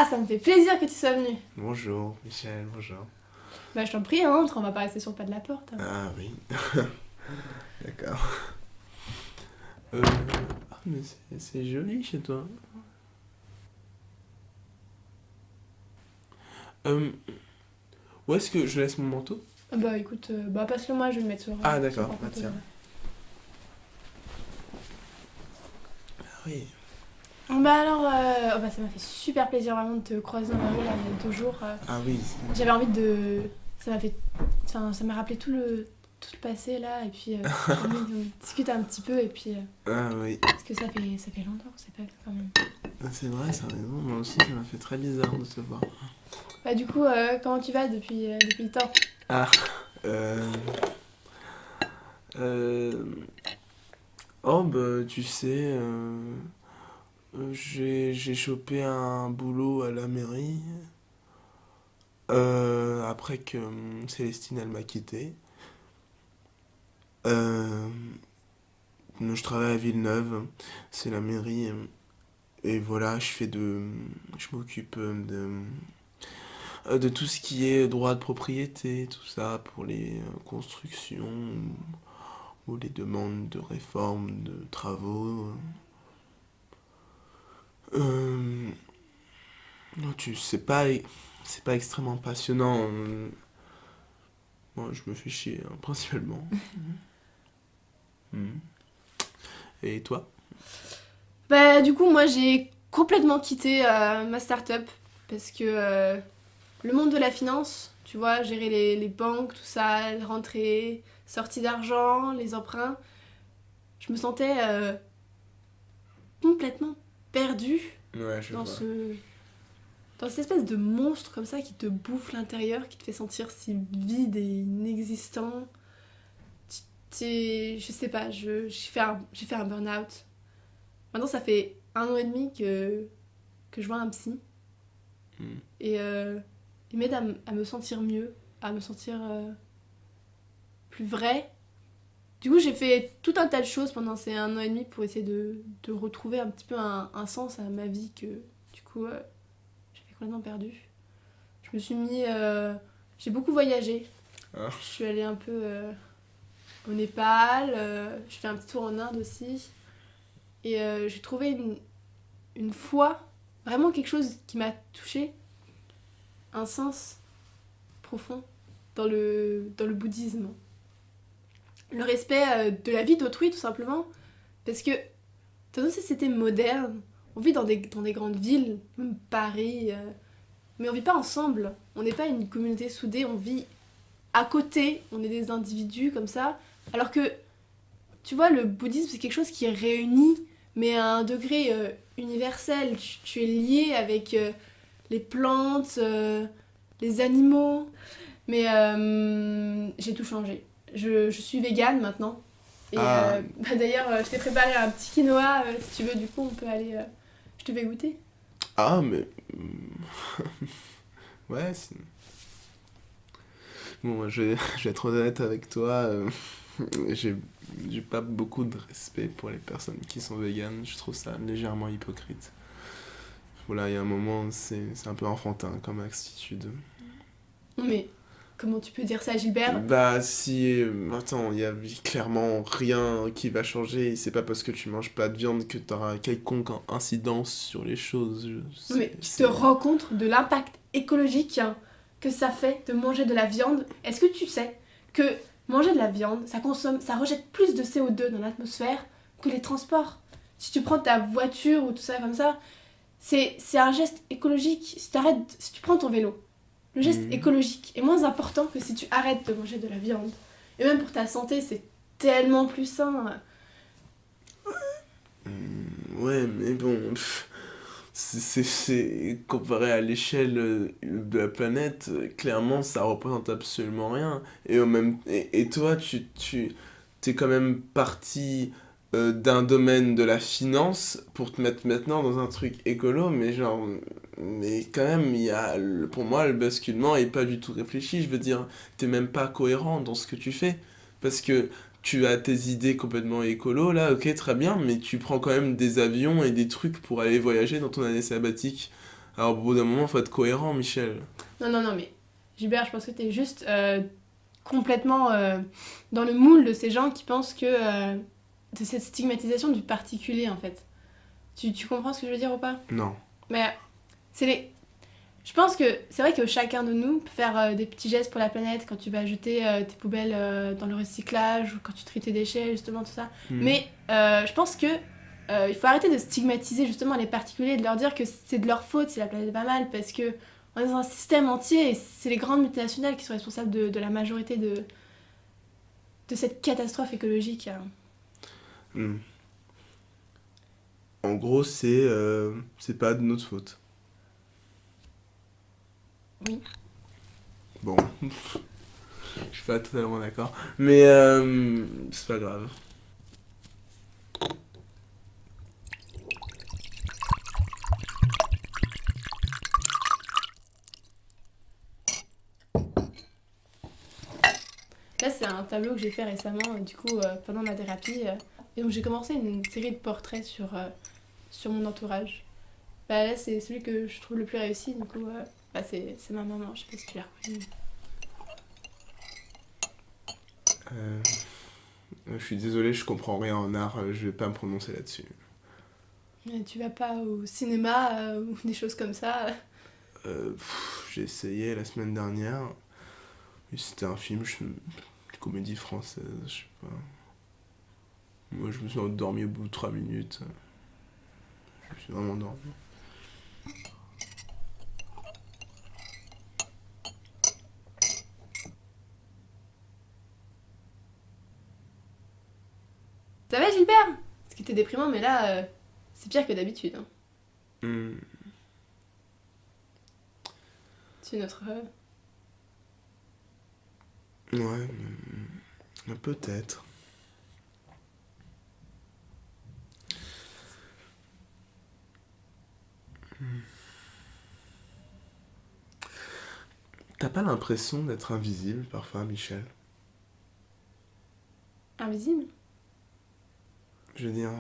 Ça me fait plaisir que tu sois venu. Bonjour, Michel, bonjour. Bah, je t'en prie, entre, on va pas rester sur le pas de la porte. Ah oui, d'accord. Mais c'est joli chez toi. Euh, Où est-ce que je laisse mon manteau? Bah, écoute, passe-le moi, je vais le mettre sur. Ah sur le d'accord, bah porte-manteau, tiens. là. Ah oui. Bah, alors, ça m'a fait super plaisir vraiment de te croiser dans la rue là, il y a 2 jours. Ah oui. J'avais envie de. Ça m'a fait. Enfin, ça m'a rappelé tout le passé là, et puis j'ai envie qu'on discute un petit peu, et puis. Ah oui. Parce que ça fait longtemps qu'on s'est pas vu quand même. Ah, c'est vrai, ça a raison. Moi aussi, ça m'a fait très bizarre de te voir. Bah, du coup, comment tu vas depuis le temps? Ah. Euh... euh... Oh bah tu sais, j'ai chopé un boulot à la mairie. Après que Célestine elle m'a quitté. Euh, je travaille à Villeneuve, c'est la mairie. Et voilà, je m'occupe de tout ce qui est droit de propriété, tout ça pour les constructions ou les demandes de réforme, de travaux. Euh, non, c'est pas extrêmement passionnant. Moi, je me fais chier, hein, principalement. Mhm. Et toi? Bah, du coup, moi j'ai complètement quitté ma start-up parce que le monde de la finance, tu vois, gérer les banques, tout ça, les rentrées, sorties d'argent, les emprunts, je me sentais complètement perdue Ouais, je dans vois. ce dans cette espèce de monstre comme ça qui te bouffe l'intérieur, qui te fait sentir si vide et inexistant. Je sais pas, j'ai fait un burn-out. Maintenant, ça fait 1 an et demi que je vois un psy. Mhm. Et il m'aide à me sentir mieux, à me sentir plus vrai. Du coup, j'ai fait tout un tas de choses pendant ces 1 an et demi pour essayer de retrouver un petit peu un sens à ma vie que, du coup, j'avais complètement perdu. Je me suis mis... j'ai beaucoup voyagé. Ah. Je suis allée un peu au Népal, j'ai fait un petit tour en Inde aussi. Et j'ai trouvé une foi, vraiment quelque chose qui m'a touchée, un sens profond dans le bouddhisme. Le respect de la vie d'autrui, tout simplement. Parce que, dans une société moderne, on vit dans des grandes villes, comme Paris, mais on vit pas ensemble. On n'est pas une communauté soudée, on vit à côté, on est des individus comme ça. Alors que, tu vois, le bouddhisme, c'est quelque chose qui réunit, mais à un degré universel. Tu es lié avec les plantes, les animaux. Mais j'ai tout changé. Je suis végane maintenant. Et Ah, d'ailleurs, je t'ai préparé un petit quinoa. Si tu veux, du coup, on peut aller. Je te fais goûter. ah, mais. Ouais, bon, je vais être honnête avec toi. J'ai, j'ai pas beaucoup de respect pour les personnes qui sont véganes. Je trouve ça légèrement hypocrite. Voilà, il y a un moment, c'est un peu enfantin comme attitude. Non, mais comment tu peux dire ça, Gilbert? Bah, si. Attends, il y a clairement rien qui va changer. C'est pas parce que tu manges pas de viande que t'auras quelconque incidence sur les choses. Non, mais tu te rends compte de l'impact écologique que ça fait de manger de la viande? Est-ce que tu sais que manger de la viande, ça rejette plus de CO2 dans l'atmosphère que les transports? Si tu prends ta voiture ou tout ça comme ça, c'est un geste écologique. Si tu prends ton vélo, le geste Mhm. écologique est moins important que si tu arrêtes de manger de la viande. Et même pour ta santé, c'est tellement plus sain. Ouais, mais bon. Comparé à l'échelle de la planète, clairement, ça représente absolument rien. Et toi, t'es quand même parti d'un domaine de la finance pour te mettre maintenant dans un truc écolo, mais genre, mais quand même, pour moi, le basculement est pas du tout réfléchi. Je veux dire, t'es même pas cohérent dans ce que tu fais. Parce que tu as tes idées complètement écolo, là, ok, très bien, mais tu prends quand même des avions et des trucs pour aller voyager dans ton année sabbatique. Alors, au bout d'un moment, faut être cohérent, Michel. Non, mais Gilbert, je pense que t'es juste complètement dans le moule de ces gens qui pensent que de cette stigmatisation du particulier, en fait. Tu comprends ce que je veux dire ou pas? Non. Mais c'est les... Je pense que c'est vrai que chacun de nous peut faire des petits gestes pour la planète quand tu vas jeter tes poubelles dans le recyclage ou quand tu tries tes déchets, justement, tout ça. Mais je pense que il faut arrêter de stigmatiser justement les particuliers et de leur dire que c'est de leur faute si la planète va mal parce que on est dans un système entier et c'est les grandes multinationales qui sont responsables de la majorité de cette catastrophe écologique. Hmm. En gros, c'est pas de notre faute. Oui. Bon, je suis pas totalement d'accord. Mais c'est pas grave. Là, c'est un tableau que j'ai fait récemment, du coup, pendant ma thérapie. Et donc, j'ai commencé une série de portraits sur mon entourage. Bah, là, c'est celui que je trouve le plus réussi, du coup, bah, c'est ma maman, je sais pas si tu l'as reconnu. Je suis désolé, je comprends rien en art, je vais pas me prononcer là-dessus. Tu vas pas au cinéma ou des choses comme ça? J'ai essayé la semaine dernière. Et c'était un film, une comédie française, je sais pas. Moi, je me suis endormi au bout de 3 minutes. Je me suis vraiment endormi. Ça va, Gilbert? Parce que t'es déprimant, mais là, c'est pire que d'habitude. Hein. Hmm. C'est notre... Ouais, peut-être. T'as pas l'impression d'être invisible parfois, Michel? invisible? Je veux dire,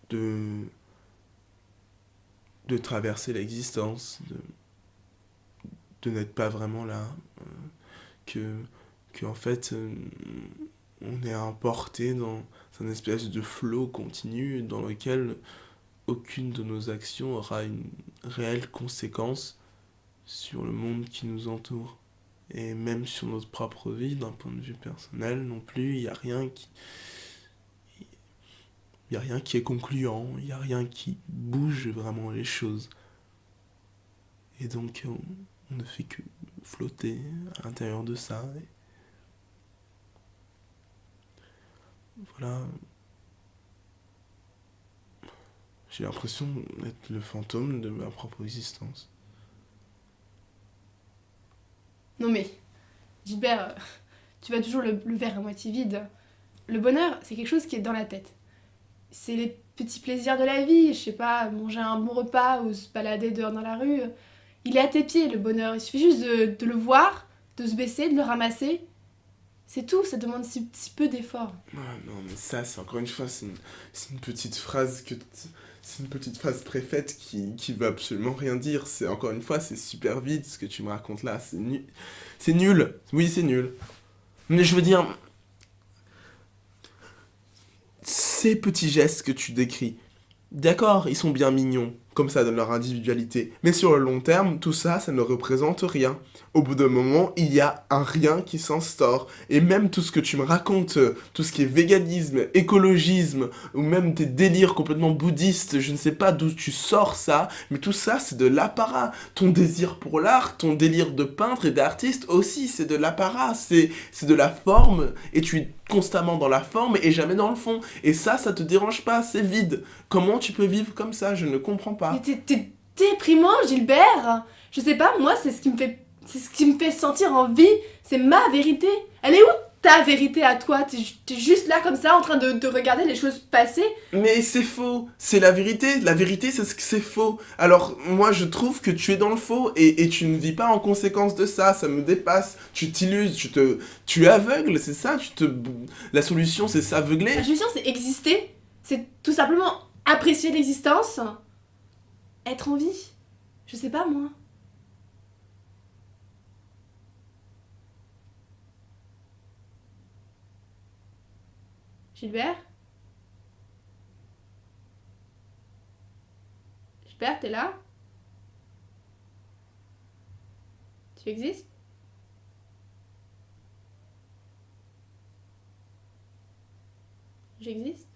de traverser l'existence, de n'être pas vraiment là, que en fait, on est emporté dans un espèce de flot continu dans lequel aucune de nos actions aura une réelle conséquence sur le monde qui nous entoure. Et même sur notre propre vie, d'un point de vue personnel non plus, il n'y a rien qui... Il n'y a rien qui est concluant, il n'y a rien qui bouge vraiment les choses. Et donc, on ne fait que flotter à l'intérieur de ça. Et voilà. J'ai l'impression d'être le fantôme de ma propre existence. Non mais, Gilbert, tu vas toujours le verre à moitié vide. Le bonheur, c'est quelque chose qui est dans la tête. C'est les petits plaisirs de la vie, je sais pas, manger un bon repas ou se balader dehors dans la rue. Il est à tes pieds, le bonheur. Il suffit juste de le voir, de se baisser, de le ramasser. C'est tout, ça demande si peu d'efforts. Ah non, mais ça, c'est encore une fois, c'est une petite phrase c'est une petite phrase préfaite qui veut absolument rien dire. C'est encore une fois, c'est super vide ce que tu me racontes là. C'est nul. C'est nul. Oui, c'est nul. Mais je veux dire, ces petits gestes que tu décris, d'accord, ils sont bien mignons, comme ça donne leur individualité. Mais sur le long terme, tout ça, ça ne représente rien. Au bout d'un moment, il y a un rien qui s'instaure. Et même tout ce que tu me racontes, tout ce qui est véganisme, écologisme, ou même tes délires complètement bouddhistes, je ne sais pas d'où tu sors ça, mais tout ça, c'est de l'apparat. Ton désir pour l'art, ton délire de peintre et d'artiste aussi, c'est de l'apparat, c'est de la forme, et tu es constamment dans la forme et jamais dans le fond. Et ça te dérange pas, c'est vide. Comment tu peux vivre comme ça? Je ne comprends pas. Mais t'es déprimant, Gilbert. Je sais pas, moi, c'est ce qui me fait sentir en vie. C'est ma vérité. Elle est où ta vérité à toi? T'es juste là comme ça en train de regarder les choses passer. Mais c'est faux, c'est la vérité. La vérité, c'est ce que c'est faux. Alors, moi, je trouve que tu es dans le faux et tu ne vis pas en conséquence de ça. Ça me dépasse. Tu t'illuses, tu es aveugle, c'est ça. La solution, c'est s'aveugler. La solution, c'est exister. C'est tout simplement apprécier l'existence. être en vie. Je sais pas moi. Gilbert? Gilbert, t'es là? Tu existes? J'existe?